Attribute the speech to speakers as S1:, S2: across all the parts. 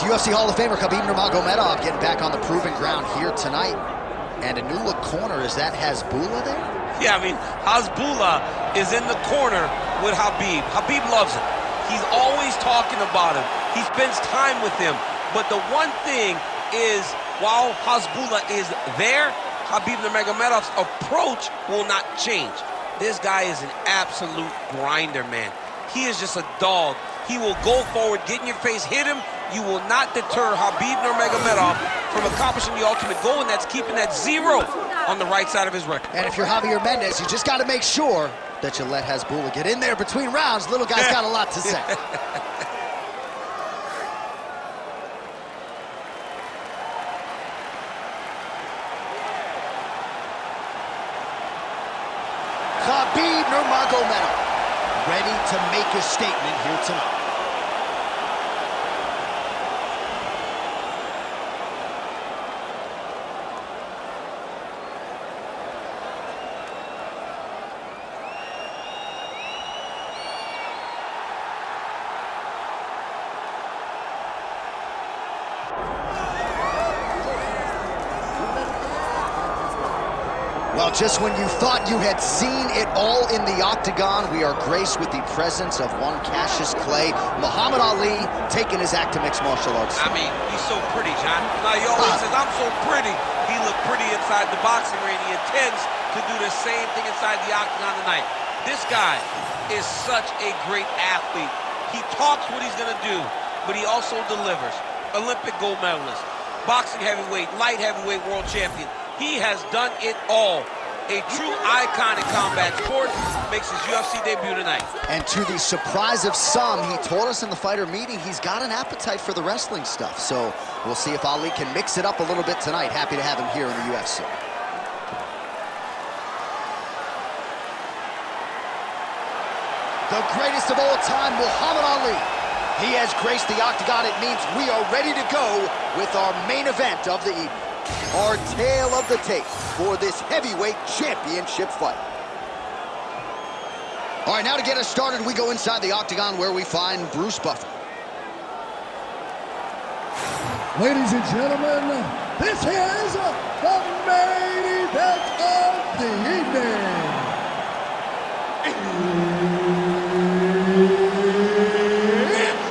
S1: right, the UFC Hall of Famer Khabib Nurmagomedov getting back on the proving ground here tonight. And a new look corner, is that Hasbulla there?
S2: Yeah, I mean, Hasbulla is in the corner with Khabib. Khabib loves him. He's always talking about him. He spends time with him. But the one thing is, while Hasbulla is there, Khabib Nurmagomedov's approach will not change. This guy is an absolute grinder, man. He is just a dog. He will go forward, get in your face, hit him. You will not deter Khabib Nurmagomedov from accomplishing the ultimate goal, and that's keeping that 0 on the right side of his record.
S1: And if you're Javier Mendez, you just got to make sure that you let Hasbulla get in there between rounds. Little guy's got a lot to say. Khabib Nurmagomedov ready to make a statement here tonight. Well, just when you thought you had seen it all in the octagon, we are graced with the presence of one Cassius Clay, Muhammad Ali, taking his act to mixed martial arts.
S2: I mean, he's so pretty, John. Now, he always says, I'm so pretty. He looked pretty inside the boxing ring. He intends to do the same thing inside the octagon tonight. This guy is such a great athlete. He talks what he's going to do, but he also delivers. Olympic gold medalist, boxing heavyweight, light heavyweight world champion. He has done it all. A true icon in combat sports, makes his UFC debut tonight. And
S1: to the surprise of some, he told us in the fighter meeting he's got an appetite for the wrestling stuff. So we'll see if Ali can mix it up a little bit tonight. Happy to have him here in the UFC. The greatest of all time, Muhammad Ali. He has graced the octagon. It means we are ready to go with our main event of the evening. Our tale of the tape for this heavyweight championship fight. All right, now to get us started, we go inside the octagon where we find Bruce Buffer.
S3: Ladies and gentlemen, this is the main event of the evening. It's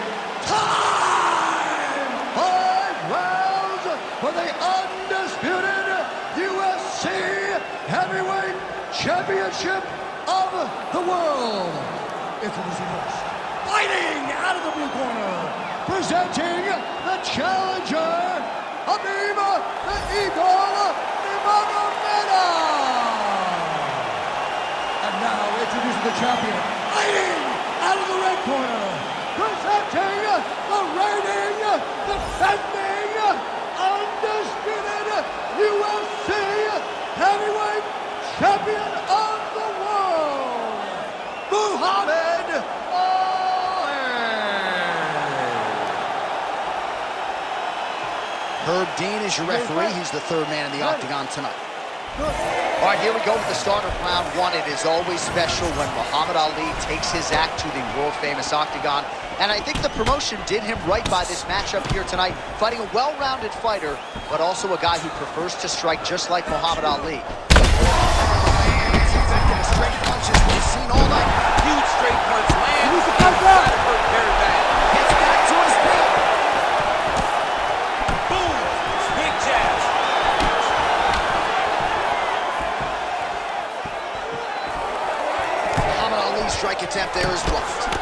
S3: time! 5 rounds for the undisputed UFC Heavyweight Championship of the world. Introducing first, fighting out of the blue corner, presenting the challenger, Khabib the Eagle Nurmagomedov. And now introducing the champion, fighting out of the red corner, presenting the reigning, defending, undisputed UFC Heavyweight Champion of the world, Muhammad Ali.
S1: Herb Dean is your referee. He's the third man in the octagon tonight. All right, here we go with the start of round 1. It is always special when Muhammad Ali takes his act to the world-famous octagon. And I think the promotion did him right by this matchup here tonight, fighting a well-rounded fighter, but also a guy who prefers to strike just like Muhammad Ali. Straight punches we've seen all night.
S2: Huge straight punch lands. That hurt very bad.
S1: Gets back to his feet.
S2: Boom! Big jabs.
S1: Muhammad Ali's strike attempt there is blocked.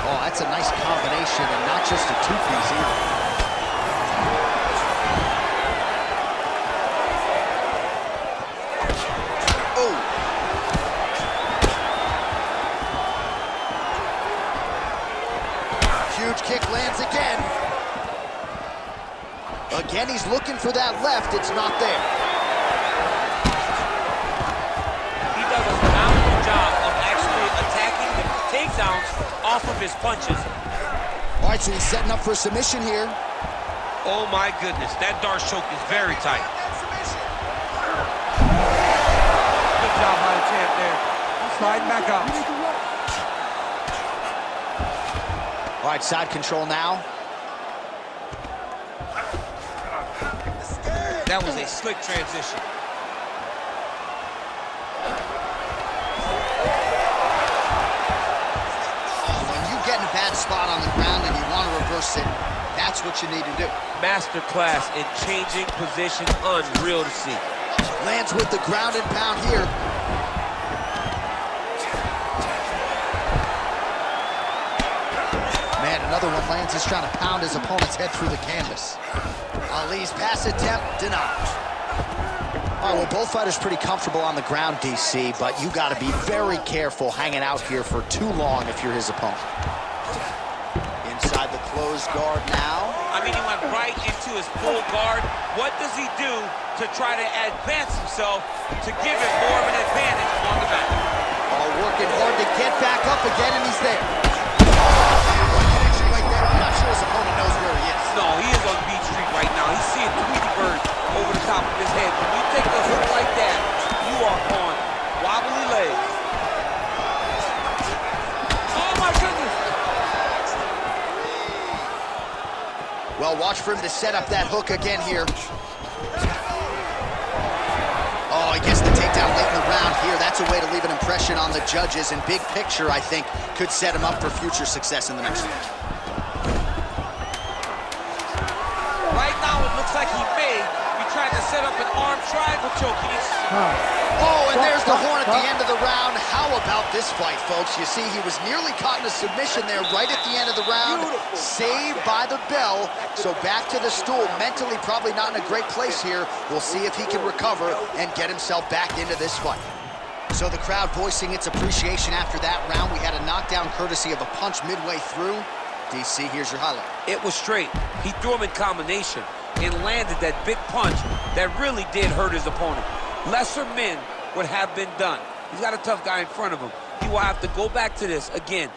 S1: Oh, that's a nice combination, and not just a two-piece either. Huge kick lands again. Again, he's looking for that left. It's not there.
S2: He does a phenomenal job of actually attacking the takedowns off of his punches.
S1: All right, so he's setting up for a submission here.
S2: Oh my goodness, that Darce choke is very tight. Good job by the champ there. Sliding back up.
S1: All right, side control now.
S2: That was a slick transition.
S1: When you get in a bad spot on the ground and you want to reverse it, that's what you need to do.
S2: Masterclass in changing position, unreal to see.
S1: Lands with the ground and pound here. Man, another one lands. He's trying to pound his opponent's head through the canvas. Ali's pass attempt denied. All right, well, both fighters pretty comfortable on the ground, DC, but you got to be very careful hanging out here for too long if you're his opponent. Inside the closed guard now.
S2: I mean, he went right into his full guard. What does he do to try to advance himself to give him more of an advantage on the mat?
S1: All working hard to get back up again, and he's there. I'm not sure his opponent knows where he is.
S2: No, he is on Beach Street right now. He's seeing Tweety Bird over the top of his head. When you take a hook like that, you are on wobbly legs. Oh, my goodness.
S1: Well, watch for him to set up that hook again here. Oh, he gets the takedown late in the round here. That's a way to leave an impression on the judges. And big picture, I think, could set him up for future success in the next round.
S2: Right now, it looks like he may be trying to set up an arm triangle choke.
S1: Oh, and there's the horn at the end of the round. How about this fight, folks? You see, he was nearly caught in a submission there right at the end of the round. Beautiful. Saved by the bell. So back to the stool. Mentally probably not in a great place here. We'll see if he can recover and get himself back into this fight. So the crowd voicing its appreciation after that round. We had a knockdown courtesy of a punch midway through. DC, here's your highlight.
S2: It was straight. He threw him in combination and landed that big punch that really did hurt his opponent. Lesser men would have been done. He's got a tough guy in front of him. He will have to go back to this again.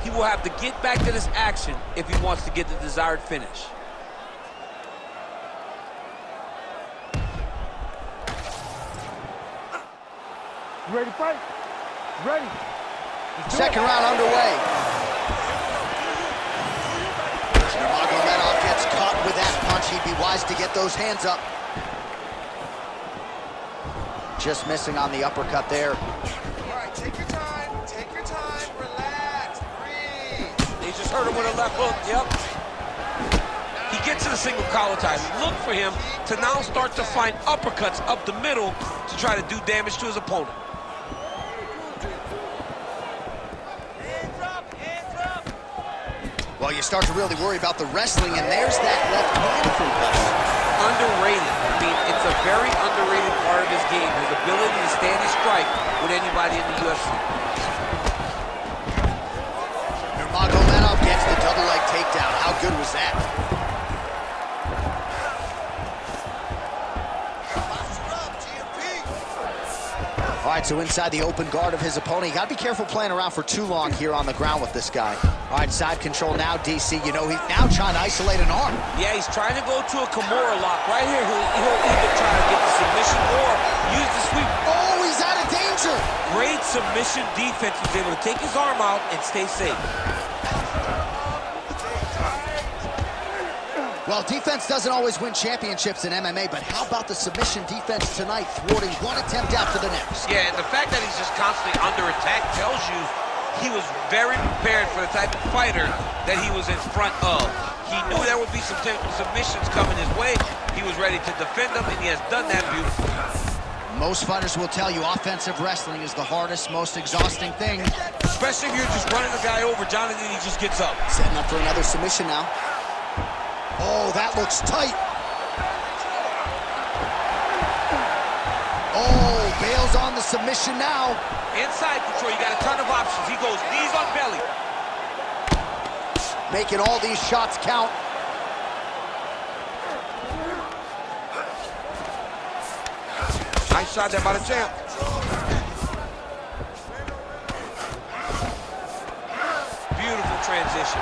S2: He will have to get back to this action if he wants to get the desired finish.
S3: You ready to fight? Ready.
S1: Second round underway. Nurmagomedov gets caught with that punch. He'd be wise to get those hands up. Just missing on the uppercut there.
S4: All right, take your time, relax, breathe.
S2: He just hurt him with a left hook, yep. He gets to the single collar tie. Look for him to now start to find uppercuts up the middle to try to do damage to his opponent.
S4: Hands up.
S1: Well, you start to really worry about the wrestling, and there's that left hand from Khabib.
S2: Underrated. I mean, it's a very underrated part of his game, his ability to stand and strike with anybody in the UFC.
S1: Nurmagomedov gets the double leg takedown. How good was that? All right, so inside the open guard of his opponent. You got to be careful playing around for too long here on the ground with this guy. All right, side control now, DC. You know, he's now trying to isolate an arm.
S2: Yeah, he's trying to go to a Kimura lock. Right here, he'll either try to get the submission or use the sweep.
S1: Oh, he's out of danger.
S2: Great submission defense. He's able to take his arm out and stay safe.
S1: Well, defense doesn't always win championships in MMA, but how about the submission defense tonight, thwarting one attempt after the next?
S2: Yeah, and the fact that he's just constantly under attack tells you he was very prepared for the type of fighter that he was in front of. He knew there would be some submissions coming his way. He was ready to defend them, and he has done that beautifully.
S1: Most fighters will tell you offensive wrestling is the hardest, most exhausting thing.
S2: Especially if you're just running the guy over, Jonathan, he just gets up.
S1: Setting up for another submission now. Oh, that looks tight. Oh, bails on the submission now.
S2: Inside control, you got a ton of options. He goes knees on belly.
S1: Making all these shots count.
S2: Nice shot there by the champ. Beautiful transition.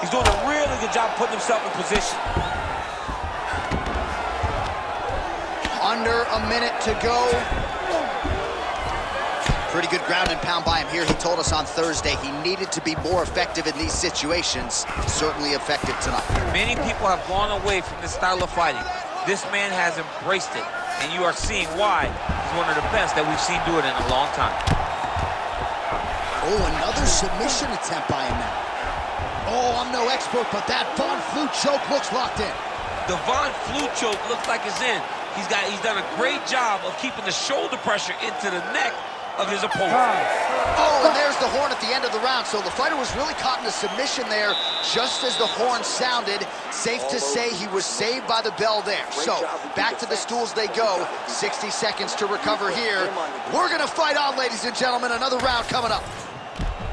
S2: He's doing a really good job putting himself in position.
S1: Under a minute to go. Pretty good ground and pound by him here. He told us on Thursday he needed to be more effective in these situations. Certainly effective tonight.
S2: Many people have gone away from this style of fighting. This man has embraced it, and you are seeing why he's one of the best that we've seen do it in a long time.
S1: Oh, another submission attempt by him now. Oh, I'm no expert, but that Von Flue choke looks locked in.
S2: The Von Flue choke looks like it's in. He's done a great job of keeping the shoulder pressure into the neck of his opponent.
S1: Oh, and there's the horn at the end of the round. So the fighter was really caught in a submission there just as the horn sounded. Safe to say he was saved by the bell there. So back to the stools they go. 60 seconds to recover here. We're going to fight on, ladies and gentlemen. Another round coming up.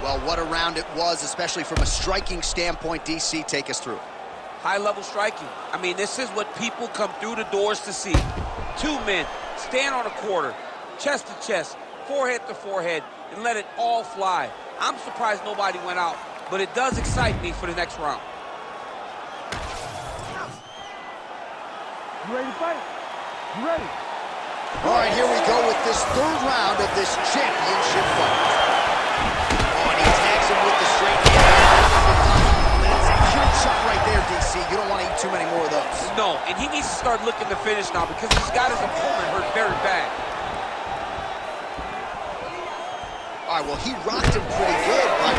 S1: Well, what a round it was, especially from a striking standpoint. DC, take us through.
S2: High-level striking. I mean, this is what people come through the doors to see. Two men stand on a quarter, chest to chest, forehead to forehead, and let it all fly. I'm surprised nobody went out, but it does excite me for the next round.
S3: You ready to fight? You ready?
S1: All right, here we go with this third round of this championship fight. Oh, and he tags him with the straight hand. That's a huge shot right there, DC. You don't want to eat too many more of those.
S2: No, and he needs to start looking to finish now because he's got his opponent hurt very bad.
S1: All right, well, he rocked him pretty good, but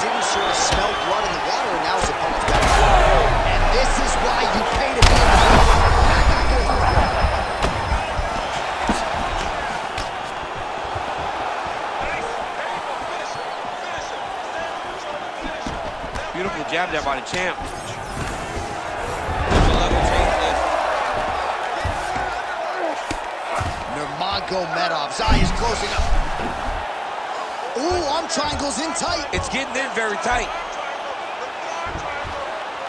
S1: didn't sort of smell blood in the water, and now his opponent's got it. And this is why you pay to be in the
S2: Beautiful jab there by the champ. There's a level change there.
S1: Nurmagomedov's eye is closing up. Ooh, arm triangle's in tight.
S2: It's getting in very tight.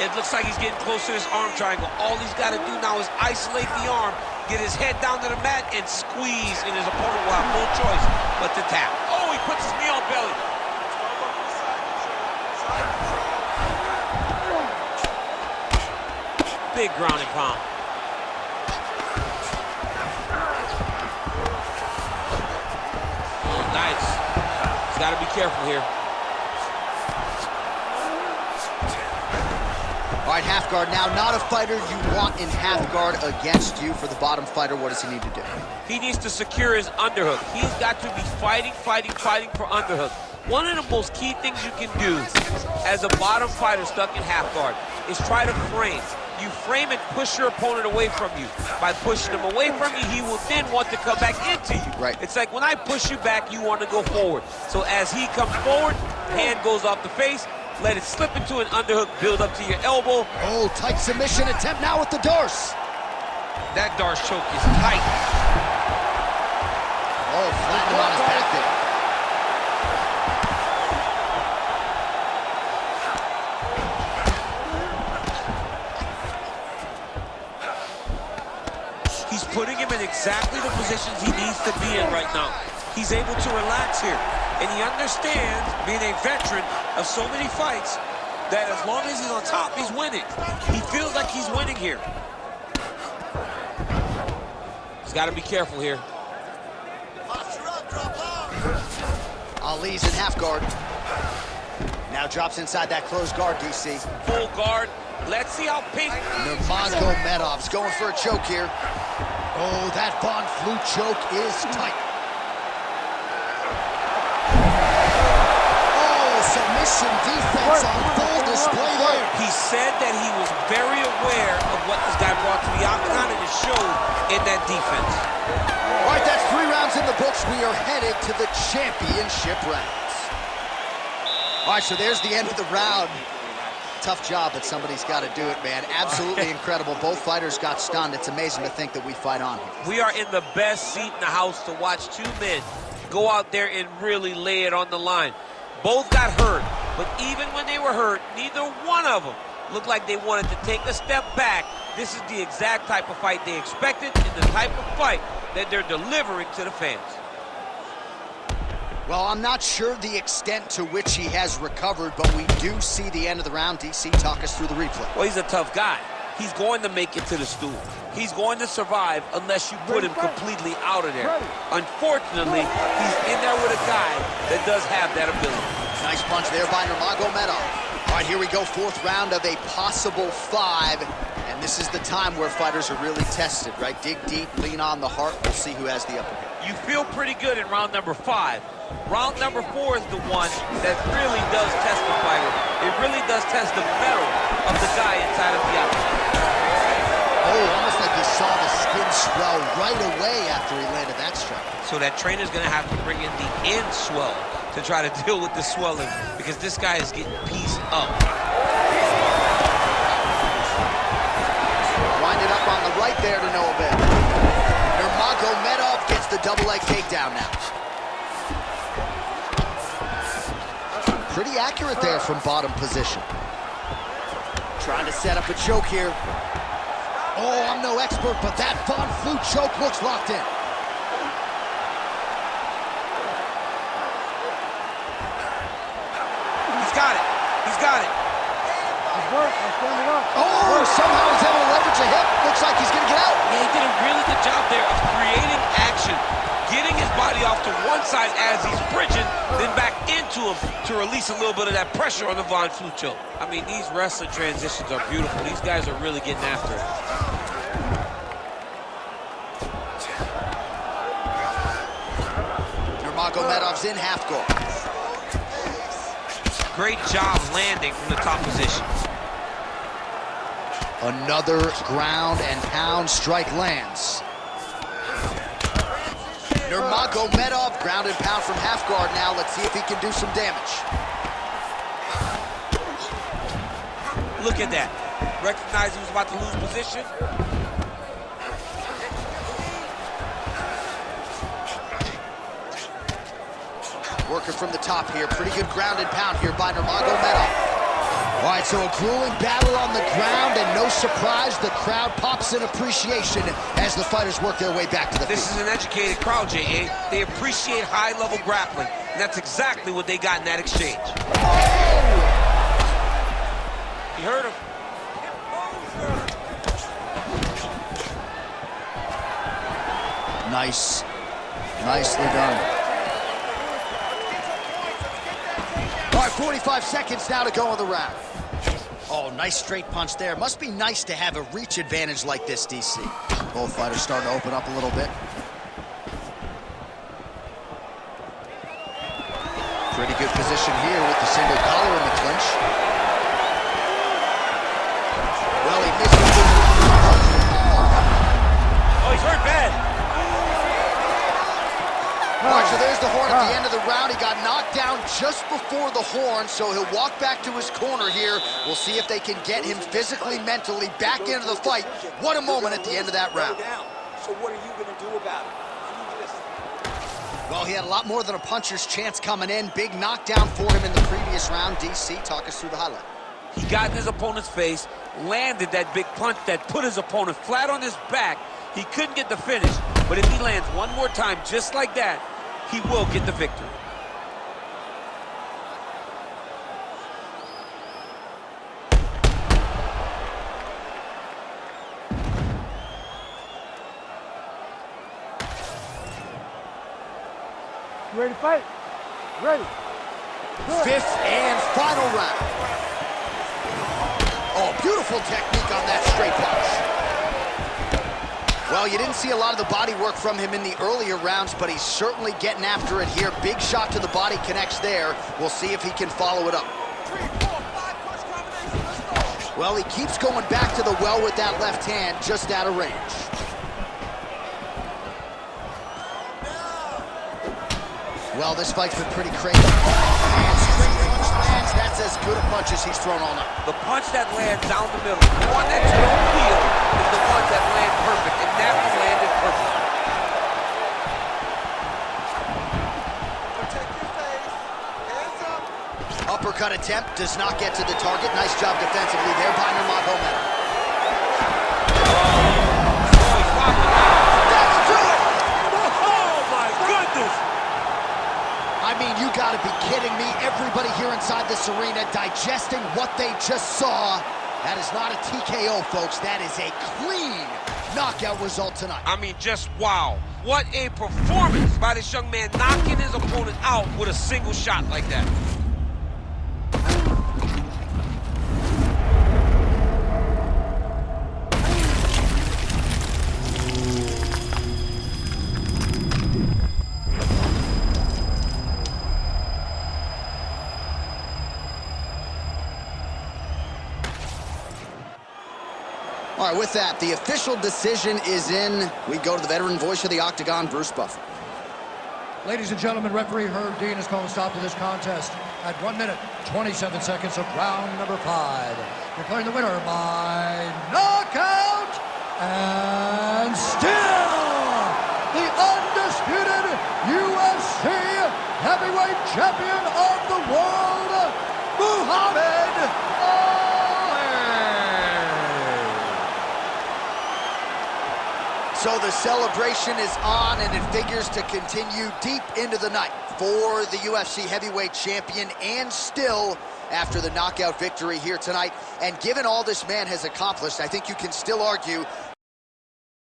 S2: It looks like he's getting close to this arm triangle. All he's got to do now is isolate the arm, get his head down to the mat, and squeeze, and his opponent will have no choice but to tap. Oh, he puts his knee on belly. Big ground and pound. Oh, nice. He's got to be careful here.
S1: All right, half guard now. Not a fighter you want in half guard against you. For the bottom fighter, what does he need to do?
S2: He needs to secure his underhook. He's got to be fighting for underhook. One of the most key things you can do as a bottom fighter stuck in half guard is try to frame. You frame and push your opponent away from you. By pushing him away from you, he will then want to come back into you.
S1: Right.
S2: It's like when I push you back, you want to go forward. So as he comes forward, hand goes off the face, let it slip into an underhook, build up to your elbow.
S1: Oh, tight submission attempt now with the Darce.
S2: That Darce choke is tight.
S1: Oh, flattened him on his back there.
S2: He's putting him in exactly the positions he needs to be in right now. He's able to relax here. And he understands, being a veteran of so many fights, that as long as he's on top, he's winning. He feels like he's winning here. He's got to be careful here.
S1: Ali's in half guard. Now drops inside that closed guard, DC.
S2: Full guard. Let's see how pink.
S1: Nurmagomedov's going for a choke here. Oh, that Von Flue choke is tight. Oh, submission defense on full display there.
S2: He said that he was very aware of what this guy brought to the octagon, and it showed in that defense.
S1: All right, that's 3 rounds in the books. We are headed to the championship rounds. All right, so there's the end of the round. Tough job, but somebody's got to do it, man. Absolutely incredible. Both fighters got stunned. It's amazing to think that we fight on here.
S2: We are in the best seat in the house to watch two men go out there and really lay it on the line. Both got hurt, but even when they were hurt, neither one of them looked like they wanted to take a step back. This is the exact type of fight they expected and the type of fight that they're delivering to the fans.
S1: Well, I'm not sure the extent to which he has recovered, but we do see the end of the round. DC, talk us through the replay.
S2: Well, he's a tough guy. he's going to make it to the stool. He's going to survive unless you put him completely out of there. Unfortunately, he's in there with a guy that does have that ability.
S1: Nice punch there by Nurmagomedov. All right, here we go, fourth round of a possible 5. And this is the time where fighters are really tested, right? Dig deep, lean on the heart. We'll see who has the upper hand.
S2: You feel pretty good in round number 5. Round number 4 is the one that really does test the fighter. It really does test the mettle of the guy inside of the octagon.
S1: Oh, almost like you saw the skin swell right away after he landed that strike.
S2: So that trainer's gonna have to bring in the end swell to try to deal with the swelling, because this guy is getting pieced up.
S1: Wind it up on the right there to no avail. Nurmagomedov gets the double leg takedown now. Pretty accurate there from bottom position. Trying to set up a choke here. Oh, I'm no expert, but that Von Flue choke looks locked in.
S2: He's got it. He's got it.
S1: Oh, somehow he's able to leverage a hip. Looks like he's going to get out.
S2: Yeah, he did a really good job there of creating action, getting his body off to one side as he's bridging, then back into him to release a little bit of that pressure on the Von Flue choke. I mean, these wrestling transitions are beautiful. These guys are really getting after it.
S1: Nurmagomedov's in half guard.
S2: Great job landing from the top position.
S1: Another ground and pound strike lands. Nurmagomedov, ground and pound from half guard now. Let's see if he can do some damage.
S2: Look at that. Recognized he was about to lose position.
S1: Working from the top here. Pretty good ground and pound here by Nurmagomedov. All right, so a grueling battle on the ground, and no surprise, the crowd pops in appreciation as the fighters work their way back to the
S2: This
S1: feet.
S2: is an educated crowd, J.A. They appreciate high-level grappling, and that's exactly what they got in that exchange. You heard him.
S1: Nice. Nicely done. All right, 45 seconds now to go in the round. Oh, nice straight punch there. Must be nice to have a reach advantage like this, DC. Both fighters starting to open up a little bit. Pretty good position here with the single collar in the clinch. Well, he misses the...
S2: Oh, he's hurt bad.
S1: All right, so there's the horn at the end of the round. He got knocked down just before the horn, so he'll walk back to his corner here. We'll see if they can get him physically, mentally back into the fight. What a moment at the end of that round.
S4: So what are you going to do about it?
S1: Well, he had a lot more than a puncher's chance coming in. Big knockdown for him in the previous round. DC, talk us through the highlight.
S2: He got in his opponent's face, landed that big punch that put his opponent flat on his back. He couldn't get the finish, but if he lands one more time just like that, he will get the victory.
S3: You ready to fight? Ready.
S1: Fifth and final round. Oh, beautiful technique on that straight punch. Well, you didn't see a lot of the body work from him in the earlier rounds, but he's certainly getting after it here. Big shot to the body connects there. We'll see if he can follow it up.
S4: 3, 4, 5 punch combination. Let's go.
S1: Well, he keeps going back to the well with that left hand, just out of range. Well, this fight's been pretty crazy. And straight punch lands. That's as good a punch as he's thrown all night.
S2: The punch that lands down the middle, the one that you don't feel, is the one that lands perfect, and that one landed perfect.
S4: Protect your face. Hands up.
S1: Uppercut attempt does not get to the target. Nice job defensively there by Nurmagomedov. That's to it!
S2: Oh, my goodness!
S1: I mean, you gotta be kidding me. Everybody here inside this arena digesting what they just saw. That is not a TKO, folks. That is a clean knockout result tonight.
S2: I mean, just wow. What a performance by this young man, knocking his opponent out with a single shot like that.
S1: All right, with that, the official decision is in. We go to the veteran voice of the Octagon, Bruce Buffer.
S3: Ladies and gentlemen, referee Herb Dean has called a stop to this contest at 1 minute, 27 seconds of round number 5. Declaring the winner by knockout and still the undisputed UFC heavyweight champion of the world, Muhammad Ali.
S1: So the celebration is on, and it figures to continue deep into the night for the UFC heavyweight champion, and still after the knockout victory here tonight. And given all this man has accomplished, I think you can still argue